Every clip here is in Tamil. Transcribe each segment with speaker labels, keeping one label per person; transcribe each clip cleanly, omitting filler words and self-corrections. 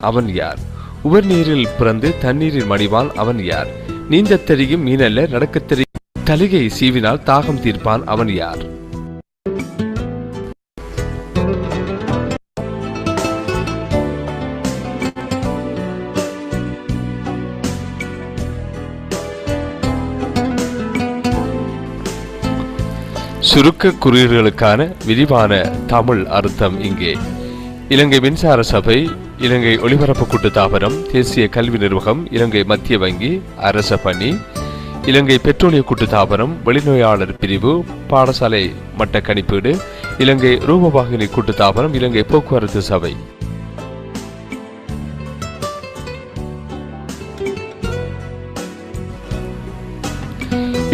Speaker 1: அவன் யார்? உவர்நீரில் பிறந்து தண்ணீரில் மடிவான் அவன் யார்? நீந்தத் தெரியும் மீனல்ல, நடக்கத் தெரியும் தலிகை சீவினால் தாகம் தீர்ப்பான் அவன் யார்? சுருக்க குறியீடுகளுக்கான விரிவான தமிழ் அர்த்தம் இங்கே. இலங்கை மின்சார சபை, இலங்கை ஒலிபரப்பு கூட்டுத்தாபனம், தேசிய கல்வி நிர்வாகம், இலங்கை மத்திய வங்கி, அரச பணி, இலங்கை பெட்ரோலிய கூட்டுத்தாபனம், வெளிநோயாளர் பிரிவு, பாடசாலை மட்ட கணிப்பீடு, இலங்கை ரூபவாகினி கூட்டுத்தாபனம், இலங்கை போக்குவரத்து சபை.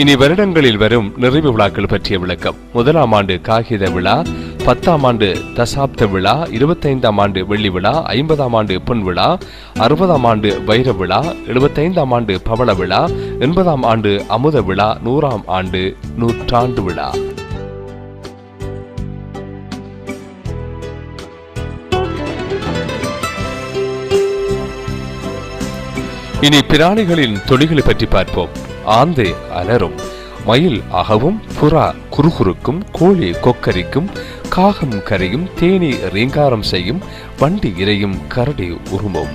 Speaker 1: இனி வருடங்களில் வரும் நிறைவு விழாக்கள் பற்றிய விளக்கம். 1ஆம் ஆண்டு காகித விழா, 10ஆம் ஆண்டு தசாப்த விழா, 25ஆம் ஆண்டு வெள்ளி விழா, 50ஆம் ஆண்டு பொன் விழா, 60ஆம் ஆண்டு வைர விழா, 75ஆம் ஆண்டு பவள விழா, 80ஆம் ஆண்டு அமுத விழா, 100ஆம் ஆண்டு நூற்றாண்டு விழா. இனி பிராணிகளின் தொழில்களை பற்றி பார்ப்போம். ஆந்தை அலரும், மயில் அகவும், புறா குறுகுறுக்கும், கோழி கொக்கரிக்கும், காகம் கரையும், தேனி ரீங்காரம் செய்யும், வண்டி இறையும், கரடி உருமும்.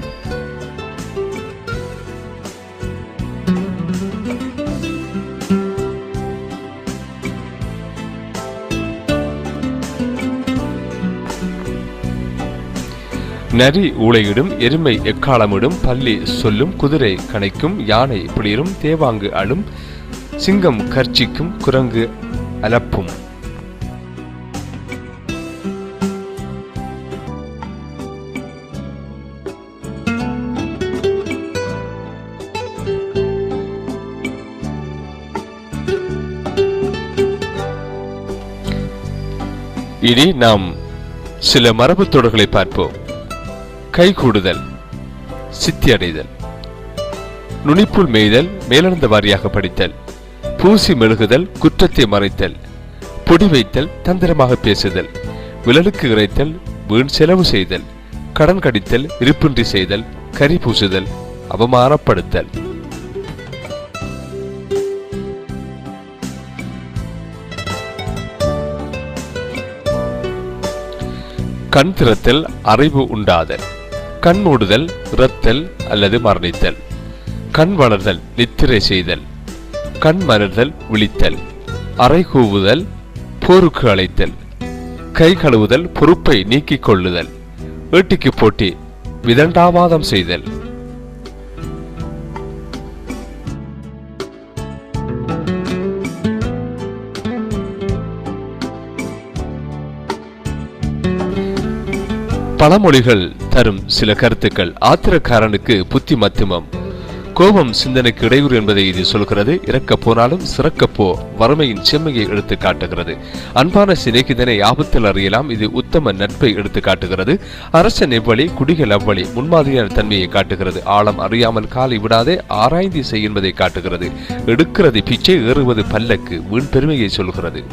Speaker 1: நரி ஊளையிடும், எருமை எக்காலமிடும், பள்ளி சொல்லும், குதிரை கணைக்கும், யானை பிளிரும், தேவாங்கு அழும், சிங்கம் கர்ச்சிக்கும், குரங்கு அலப்பும். இனி நாம் சில மரபு தொடர்களை பார்ப்போம். கைகூடுதல், சித்தி அடைதல், நுனிப்புள் மேய்தல், மேலெழுந்த வாரியாக படித்தல், பூசி மெழுகுதல், குற்றத்தை மறைத்தல், பொடி வைத்தல், தந்திரமாக பேசுதல், விழலுக்கு இறைத்தல், வீண் செலவு செய்தல், கடன் கடித்தல், இருப்பின்றி செய்தல், கரி பூசுதல், அவமானப்படுத்தல். கண் திறத்தல், அறிவு உண்டாதல், கண் மூடுதல், இறத்தல் அல்லது மரணித்தல், கண் வளர்தல், நித்திரை செய்தல், கண் மலர்தல், விழித்தல், அறை கூவுதல், போருக்கு அழைத்தல், கை கழுவுதல், பொறுப்பை நீக்கிக் கொள்ளுதல், ஏட்டிக்கு போட்டி, விதண்டாவாதம் செய்தல். பழமொழிகள் தரும் சில கருத்துக்கள். ஆத்திரக்காரனுக்கு புத்தி மத்தியமம், கோபம் சிந்தனைக்கு இடையூறு என்பதை இது சொல்கிறது. இறக்க போனாலும் சிறக்கப்போ வறுமையின் செம்மையை எடுத்து காட்டுகிறது. அன்பான சிநேகிதனை ஆபத்தில் அறியலாம், இது உத்தம நட்பை எடுத்து காட்டுகிறது. அரசன் எவ்வளி, குடிகள் அவ்வளி, முன்மாதிரியான தன்மையை காட்டுகிறது. ஆழம் அறியாமல் காலை விடாதே, ஆராய்ந்து செய் என்பதை காட்டுகிறது. எடுக்கிறது பிச்சை, ஏறுவது பல்லக்கு, வீண் பெருமையை சொல்கிறது.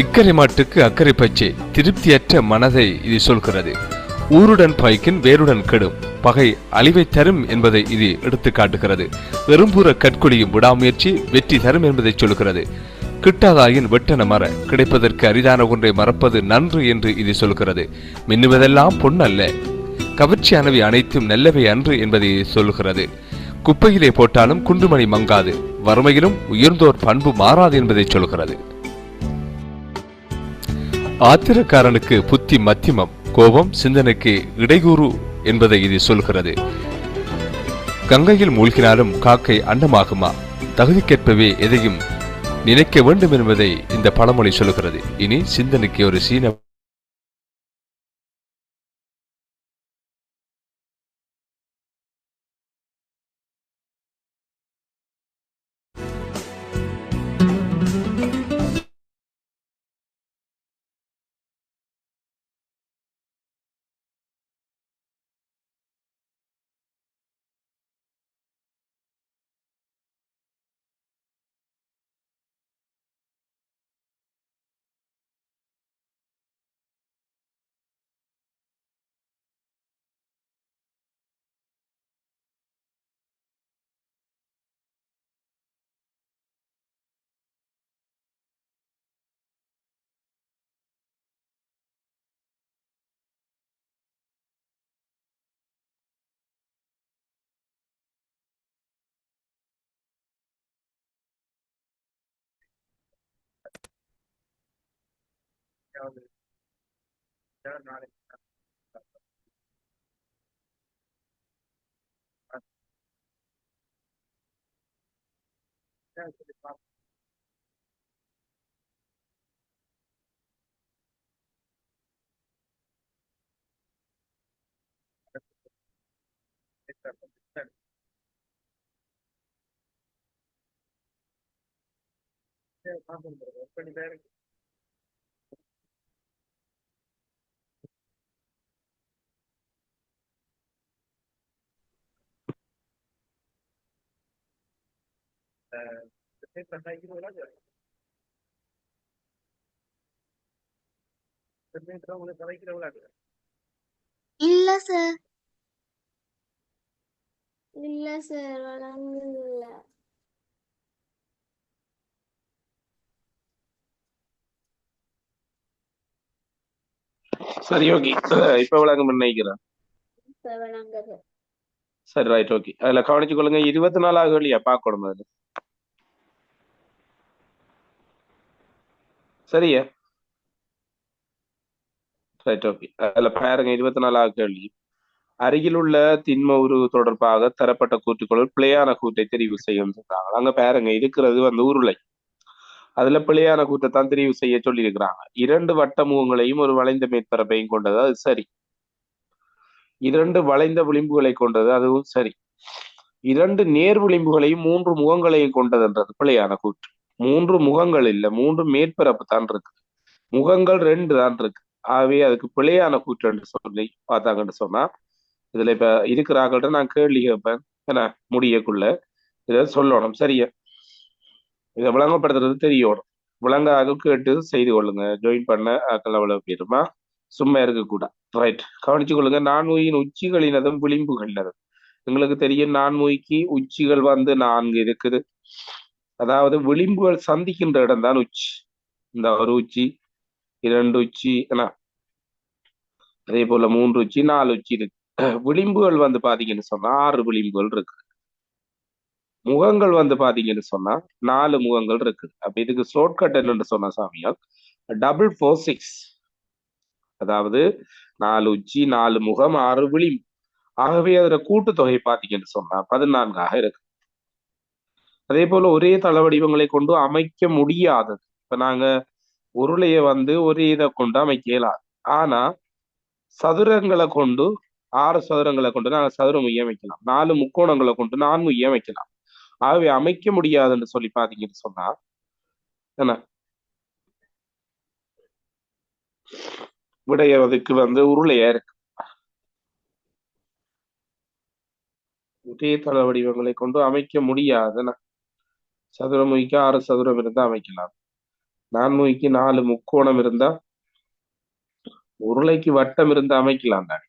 Speaker 1: இக்கரை மாட்டுக்கு அக்கறை பச்சை, திருப்தியற்ற மனதை இது சொல்கிறது. ஊருடன் பாய்க்கின் வேருடன் கெடும், பகை அழிவை தரும் என்பதை இது எடுத்து காட்டுகிறது. எறும்பூர கற்கொடியும் விடாமுயற்சி வெற்றி தரும் என்பதை சொல்கிறது. கிட்டாதாயின் வெட்டன மர, கிடைப்பதற்கு அரிதான ஒன்றை மறப்பது நன்று என்று இது சொல்கிறது. மின்னுவதெல்லாம் பொன்னல்ல, கவர்ச்சியானவை அனைத்தும் நல்லவை அன்று என்பதை சொல்கிறது. குப்பையிலே போட்டாலும் குண்டுமணி மங்காது, வறுமையிலும் உயர்ந்தோர் பண்பு மாறாது என்பதை சொல்கிறது. ஆத்திரக்காரனுக்கு புத்தி மத்தியமம், கோபம் சிந்தனைக்கு இடையூறு என்பதை இது சொல்கிறது. கங்கையில் மூழ்கினாலும் காக்கை அன்னமாகுமா, தகுதிக்கேற்பவே எதையும் நினைக்க வேண்டும் என்பதை இந்த பழமொழி சொல்கிறது. இனி சிந்தனைக்கு ஒரு சீன
Speaker 2: இல்ல சார். இல்ல சார், வழங்கல.
Speaker 3: சரி ஓகே. இப்ப விளக்கம் நினைக்கிறேன்.
Speaker 2: சார் வழங்குது.
Speaker 3: சரி ரைட் ஓகே. அதுல கவனிச்சு கொள்ளுங்க, 24 கேள்வியா பார்க்கணும் அது. சரியா ரைட் ஓகே. அதுல பாருங்க 24 கேள்வி. அருகில் உள்ள திண்ம உருவு தொடர்பாக தரப்பட்ட கூற்றுக்களுள் பிழையான கூற்றை தெரிவு செய்யும் சொல்றாங்க. அங்க பாருங்க இருக்கிறது வந்து உருளை. அதுல பிழையான கூற்றைத்தான் தெரிவு செய்ய சொல்லி இருக்கிறாங்க. 2 வட்ட முகங்களையும் ஒரு வளைந்த மேற்பரப்பையும் கொண்டது, அது சரி. 2 வளைந்த விளிம்புகளை கொண்டது, அதுவும் சரி. 2 நேர் விளிம்புகளையும் 3 முகங்களையும் கொண்டதுன்றது பிழையான கூற்று. 3 முகங்கள் இல்ல, 3 மேற்பரப்பு தான் இருக்கு. முகங்கள் 2 தான் இருக்கு. ஆகவே அதுக்கு பிழையான கூற்று என்று சொல்லி பார்த்தாங்கன்னு சொன்னா, இதுல இப்ப இருக்கிறாங்கள்ட்ட நான் கேள்வி கேட்பேன், என்ன முடியக்குள்ள இதை சொல்லணும். சரியா இதை விளங்கப்படுத்துறது தெரியணும். விளங்காத கேட்டு செய்து கொள்ளுங்க. ஜாயின் பண்ண ஆக்கள் அவ்வளவு பேருமா சும்மா இருக்கக்கூடாது. ரைட், கவனிச்சு கொள்ளுங்க. நான்முகியின் உச்சிகளினதும் விளிம்புகளினதும். உங்களுக்கு தெரியும் நான்முகிக்கு உச்சிகள் வந்து 4 இருக்குது. அதாவது விளிம்புகள் சந்திக்கின்ற இடம் தான் உச்சி. இந்த ஒரு உச்சி, 2 உச்சி, என்ன அதே போல 3 உச்சி, 4 உச்சி இருக்கு. விளிம்புகள் வந்து பாத்தீங்கன்னு சொன்னா 6 விளிம்புகள் இருக்கு. முகங்கள் வந்து பாத்தீங்கன்னு சொன்னா 4 முகங்கள் இருக்கு. அப்ப இதுக்கு ஷார்ட்கட் என்னன்னு சொன்னா சாமியால் 446. அதாவது 4 உச்சி, 4 முகம், 6 விளிம்பு. ஆகவே அதோட கூட்டுத்தொகை பாத்தீங்கன்னு சொன்னா 14 இருக்கு. அதே போல ஒரே தள வடிவங்களை கொண்டு அமைக்க முடியாதது. இப்ப நாங்க உருளைய வந்து ஒரே இதை கொண்டு அமைக்க இயலாது. ஆனா சதுரங்களை கொண்டு 6 சதுரங்களை கொண்டு நாங்க சதுரமுகி அமைக்கலாம். 4 முக்கோணங்களை கொண்டு 4 அமைக்கலாம். ஆகவே அமைக்க முடியாதுன்னு சொல்லி பாத்தீங்கன்னு சொன்னா என்ன விடைய அதுக்கு வந்து உருளையா இருக்கு. ஒரே தள வடிவங்களை கொண்டு அமைக்க முடியாதுன்னா சதுரமுகிக்கு 6 சதுரம் இருந்தா அமைக்கலாம். நான்முகிக்கு 4 முக்கோணம் இருந்தா, உருளைக்கு வட்டம் இருந்தா அமைக்கலாம் தானே.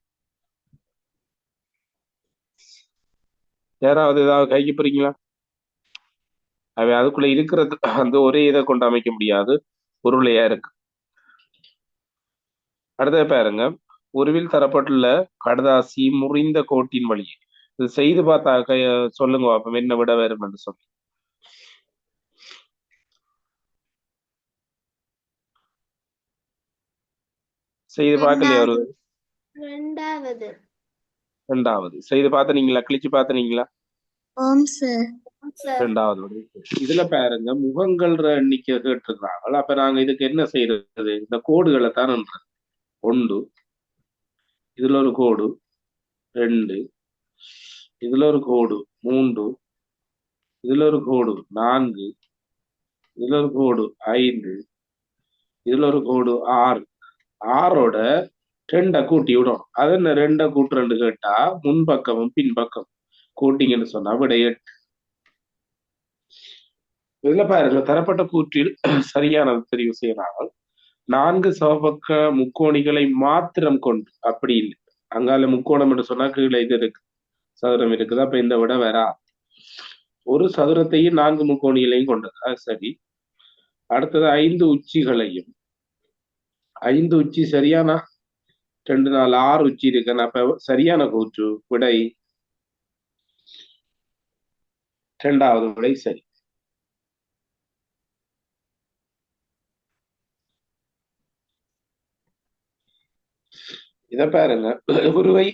Speaker 3: யாராவது ஏதாவது கைக்கு போறீங்களா? அவை அதுக்குள்ள இருக்கிறது வந்து ஒரே இதை கொண்டு அமைக்க முடியாது, உருளையா இருக்கு. அடுத்த பாருங்க, உருவில் தரப்பட்டுள்ள கடதாசி முறிந்த கோட்டின் வழி. இது செய்து பார்த்தா சொல்லுங்க அப்ப என்ன விட வரும் என்று சொல்லி. செய்து பார்க்கலையா? ஒரு
Speaker 2: ரெண்டாவது.
Speaker 3: ரெண்டாவது செய்து பார்த்தனீங்களா? கிழிச்சு பார்த்தனீங்களா?
Speaker 2: ஓம் சார்.
Speaker 3: ரெண்டாவது இதுல பாருங்க, முகங்கள் எண்ணிக்கை கேட்டிருக்கிறாங்க. அப்ப நாங்க இதுக்கு என்ன செய்யறது? இந்த கோடுகளை தான் ஒன்று, இதுல ஒரு கோடு 2, இதுல ஒரு கோடு 3, இதுல ஒரு கோடு 4, இதுல ஒரு கோடு 5, இதுல ஒரு கோடு 6. 6ஓட 2 கூட்டி விடும். அது என்ன 2 கூட்டு 2 கேட்டா முன்பக்கமும் பின்பக்கம் கூட்டிங்கன்னு சொன்னா விட 8. இதுல பாருங்க, தரப்பட்ட கூற்றில் சரியானது தெரிவு செய்யறாங்க. 4 சமபக்க முக்கோணிகளை மாத்திரம் கொண்டு, அப்படி இல்லை. அங்கால முக்கோணம் என்று சொன்னா கீழே இது இருக்கு, சதுரம் இருக்குது. அப்ப இந்த விட வரா. ஒரு சதுரத்தையும் 4 முக்கோணிகளையும் கொண்டது, அது சரி. அடுத்தது 5 உச்சிகளையும். 5 உச்சி சரியானா? 2 4 6 உச்சி இருக்கு. அப்ப சரியான கூற்று விடை இரண்டாவது விடை சரி. இத பாருங்க. உருவை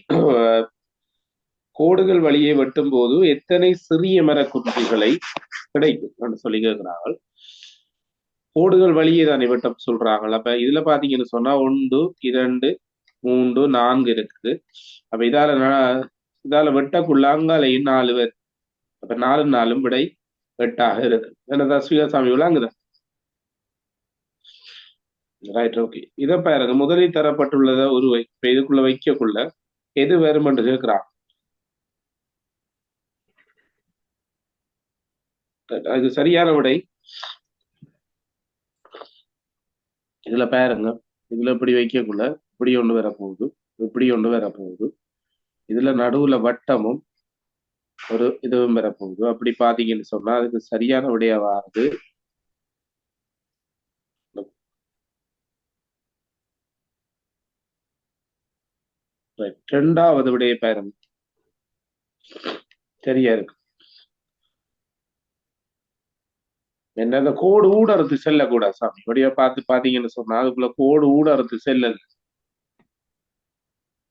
Speaker 3: கோடுகள் வழியே வெட்டும் போது எத்தனை சிறிய மரக்குற்றிகளை கிடைக்கும் என்று சொல்லி கேட்கிறார்கள். கோடுகள் வழியே தானே வெட்ட சொல்றாங்க. அப்ப இதுல பாத்தீங்கன்னு சொன்னா 1, 2, 3, 4 இருக்குது. அப்ப இதால வெட்டக்குள்ள அங்காலையும் 4 பேர். அப்ப 4 4 விடை 8ஆக இருக்கு. என்னதான் சுயசாமி விளாங்குதா? Right, okay. இதை பாருங்க, முதலில் தரப்பட்டுள்ளத உருவை இப்ப இதுக்குள்ள வைக்கக்குள்ள எது வரும் என்று கேட்கிறான். இது சரியான விடை. இதுல பாருங்க, இதுல இப்படி வைக்கக்குள்ள இப்படி ஒண்ணு வரப்போகுது, இப்படி ஒண்ணு வரப்போகுது. இதுல நடுவுல வட்டமும் ஒரு இதுவும் வரப்போகுது. அப்படி பாத்தீங்கன்னு சொன்னா அதுக்கு சரியான விடையாவாது இரண்டாவது விடையை பாருங்க, சரியா இருக்கு. என்ன அந்த கோடு ஊடறுத்து செல்லக்கூடாது சாமி. இப்படியா பார்த்து பாத்தீங்கன்னு சொன்னா அதுக்குள்ள கோடு ஊடறுத்து செல்லல்.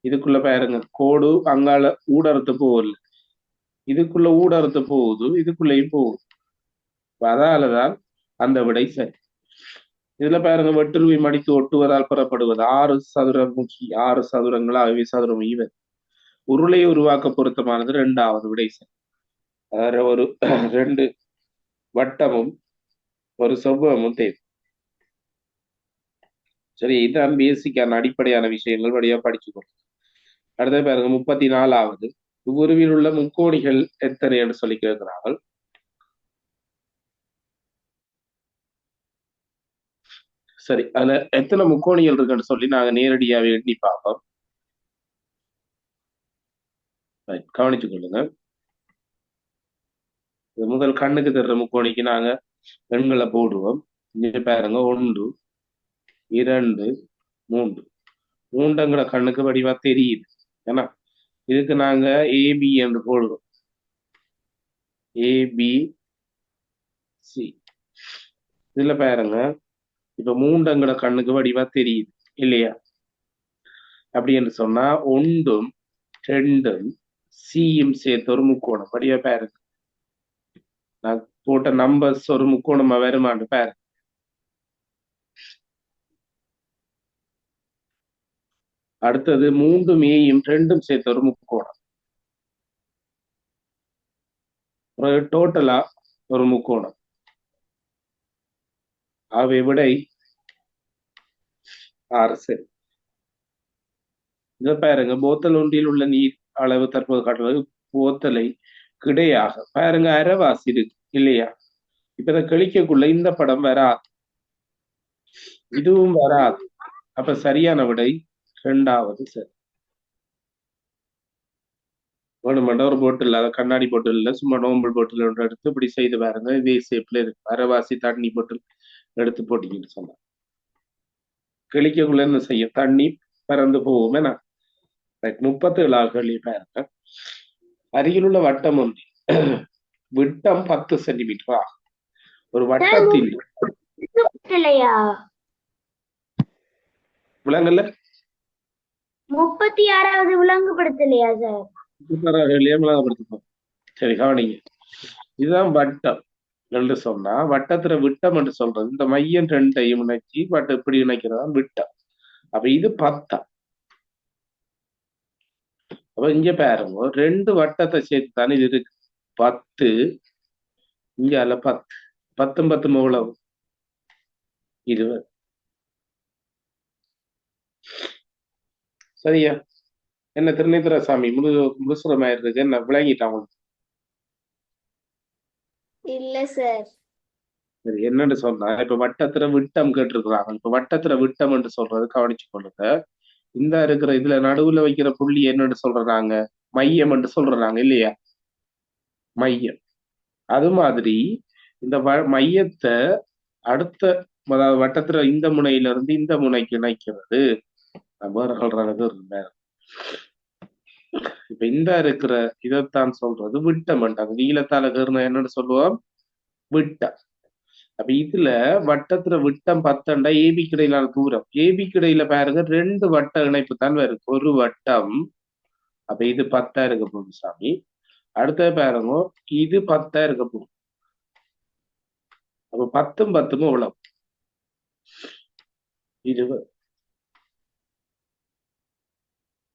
Speaker 3: இதுக்குள்ள பாருங்க, கோடு அங்கால ஊடறுத்து போகல, இதுக்குள்ள ஊடறுத்து போகுது, இதுக்குள்ளேயும் போகுது. அதாலதான் அந்த விடை சரி. இதுல பாருங்க, வெட்டுருவி மடித்து ஒட்டுவதால் பெறப்படுவது 6 சதுர முக்கி 6 சதுரங்கள் ஆகவே சதுரம் ஈவன். உருளையை உருவாக்க பொருத்தமானது 2வது விடை சரி. அதாவது ஒரு 2 வட்டமும் ஒரு செவ்வகமும் தேவை. சரி, இதுதான் பேசிக்கான அடிப்படையான விஷயங்கள் வழியா படிச்சுக்கணும். அடுத்த பாருங்க, 34வது. இவ்வுருவில் உள்ள முக்கோணிகள் எத்தனை என்று சொல்லி கேட்கிறார்கள். சரி, அதுல எத்தனை முக்கோணிகள் இருக்குன்னு சொல்லி நாங்க நேரடியாவே எண்ணி பார்ப்போம். கவனிச்சு கொள்ளுங்க. முதல் கண்ணுக்கு தர்ற முக்கோணிக்கு நாங்க எண்களை போடுவோம். இங்க பாருங்க, 1, 2, 3. மூண்டங்கிற கண்ணுக்கு வடிவா தெரியுது. ஏன்னா இதுக்கு நாங்க ஏபி என்று போடுவோம். ABC. இதுல பாருங்க, இப்ப மூண்டங்கிற கண்ணுக்கு வடிவா தெரியுது இல்லையா? அப்படி என்று சொன்னா 1ம் 2ம் சியும் சேர்த்து ஒரு முக்கோணம் வடிவா பாருங்க. நான் போட்ட நம்பர்ஸ் ஒரு முக்கோணமா வருமாண்டு பாருங்க. அடுத்தது 3ம் ஏயும் 2ம் சேர்த்து ஒரு முக்கோணம், டோட்டலா ஒரு முக்கோணம். அவை விடை 6. சரி, இதை பாருங்க, போத்தல் ஒன்றில் உள்ள நீர் அளவு தற்போது காட்டுவது போத்தலை கிடையாக பாருங்க அரைவாசி இருக்கு இல்லையா? இப்ப இதை கழிக்கக்குள்ள இந்த படம் வராது, இதுவும் வராது. அப்ப சரியான விடை 2வது சரி. வேணுமெண்டா ஒரு போட்டில், அதை கண்ணாடி போட்டில் இல்ல, சும்மா நோம்பல் போட்டில் ஒன்று எடுத்து இப்படி செய்து பாருங்க. இதே ஷேப்ல இருக்கு. அரைவாசி தண்ணி போட்டில் எடுத்து போட்டீங்கன்னு சொன்னா கிளிக்கக்குள்ள என்ன செய்யும்? தண்ணி பறந்து போகும். என்ன 37 கேள்வி பாருங்க. அருகிலுள்ள வட்டம் ஒன்று விட்டம் 10 சென்டிமீட்டரா? ஒரு வட்டத்தில் விலங்கல்ல
Speaker 2: 36வது விலங்குபடுத்தலையா சார்?
Speaker 3: விளங்கப்படுத்திப்போம். சரி, கவனிங்க. இதுதான் வட்டம் என்று சொன்னா வட்டத்துல விட்டம் என்று சொல்றது இந்த மையம் 2ஐயும் இணைச்சி வட்டம் இப்படி இணைக்கிறதான் விட்டம். அப்ப இது 10. அப்ப இங்க பாருங்க, 2 வட்டத்தை சேர்த்து தானே இது இருக்கு. 10 இங்க அல்ல 10, 10 10 எவ்வளவு? 20. சரியா? என்ன திருநேத்திரசாமி முழுசுரமாயிருக்கு, என்ன விளங்கிட்டாங்க?
Speaker 2: இல்ல சார்.
Speaker 3: சரி, என்னன்னு சொன்னா இப்ப வட்டத்துல விட்டம் கேட்டிருக்கிறாங்க. இப்ப வட்டத்துல விட்டம் என்று சொல்றது கவனிச்சு கொள்ளுங்க. இந்த இருக்கிற இதுல நடுவுல வைக்கிற புள்ளி என்னன்னு சொல்றாங்க? மையம் என்று சொல்றாங்க இல்லையா? மையம். அது மாதிரி இந்த மையத்தை அடுத்த, அதாவது வட்டத்துல இந்த முனையில இருந்து இந்த முனைக்கு இணைக்கிறது வேற சொல்றாங்க. இப்ப இந்த இருக்கிற இதைத்தான் சொல்றது விட்டம். நீளத்தால கேறுன என்னன்னு சொல்லுவோம்? விட்டம். அப்ப இதுல வட்டத்துல விட்டம் 10 ஏபிக்கு இடையிலான தூரம். ஏபிக்கு இடையில பாருங்க 2 வட்ட இணைப்பு தான் வருது. ஒரு வட்டம். அப்ப இது 10 இருக்க போகுது சாமி. அடுத்தது பாருங்க, இது 10 இருக்க போகுது. அப்ப 10ம் 10ம் எவ்வளவு? 20.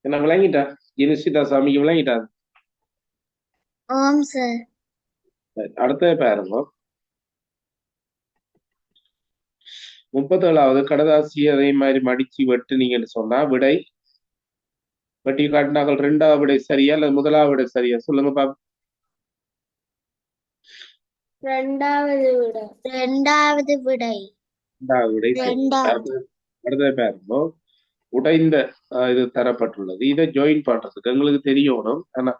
Speaker 3: என்ன விளங்கிட்டா? இனிஷிதா சாமிக்கு விளங்கிட்டா?
Speaker 2: ஆம் சார்.
Speaker 3: அடுத்தது பாருங்க, 37வது கடதாசி அதே மாதிரி மடிச்சு வெட்டுனீங்கன்னு சொன்னா விடை வெட்டி காட்டினார்கள் 2வது விடை சரியா இல்ல முதலாவது விடை சரியா? சொல்லுங்க பாப்போம்.
Speaker 2: இரண்டாவது விடை. இரண்டாவது விடை.
Speaker 3: 2வது விடை சரி.
Speaker 2: இரண்டாவது.
Speaker 3: அடுத்தது பாருங்க, உடைந்த இது தரப்பட்டுள்ளது. இதை ஜாயின் பண்றதுக்கு எங்களுக்கு தெரியணும். ஆனா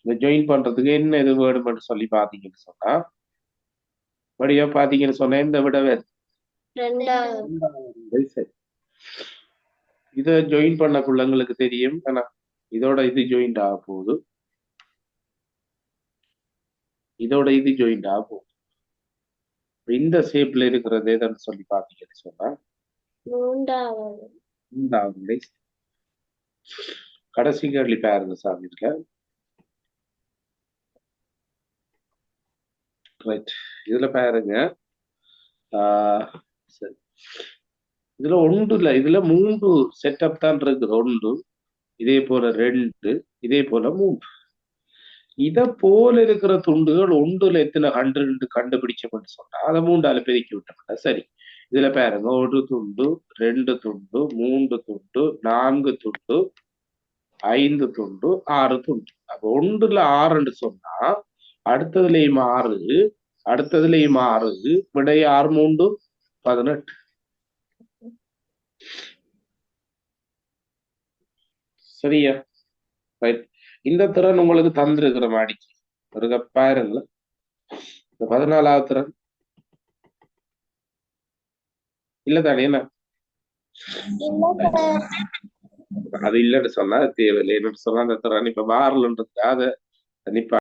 Speaker 3: இந்த ஜாயின் பண்றதுக்கு என்ன இது வேணும்னு சொல்லி பாத்தீங்கன்னு சொன்னா வழியா பாத்தீங்கன்னு சொன்னா இந்த விட வேறு
Speaker 2: இரண்டாவது.
Speaker 3: சரி. இதை ஜாயின் பண்ணக்குள்ள எங்களுக்கு தெரியும். ஆனா இதோட இது ஜாயிண்ட் ஆக போகுது, இதோட இது ஜாயிண்ட் ஆக போகுது. இந்த ஷேப்ல இருக்கிறது எதுன்னு சொல்லி பாத்தீங்கன்னு சொன்னா
Speaker 2: மூன்றாவது.
Speaker 3: மூன்றாவது விடை. கடைசி கேள்வி பாருங்க சாமி. ரைட், இதுல பாருங்க. சரி, இதுல ஒன்று இல்ல, இதுல 3 செட்டப் தான் இருக்குது. 1, இதே போல 2, இதே போல 3. இத போல இருக்கிற துண்டுகள் ஒன்றுல எத்தனை 100 கண்டுபிடிச்சோம்னு சொன்னா அதை 3ஆல பெருக்கி விட்டோம்னா சரி. இதுல பாருங்க, 1 துண்டு, 2 துண்டு, 3 துண்டு, 4 துண்டு, 5 துண்டு, 6 துண்டு. அப்ப 1ல 6 சொன்னா அடுத்ததுலயும் 6, அடுத்ததுலயும் 6, விடை 6 3 18. சரியா? ரைட். இந்த திறன் உங்களுக்கு தந்திருக்கிற மாடிக்கு ஒரு பாருங்களேன். இந்த 14வது திறன் இல்ல தானே? என்ன அது இல்லைன்னு சொன்னா தேவையில்லை. என்னன்னு சொன்னா அந்த திறன் இப்ப மாறலன்றதுக்காக அதை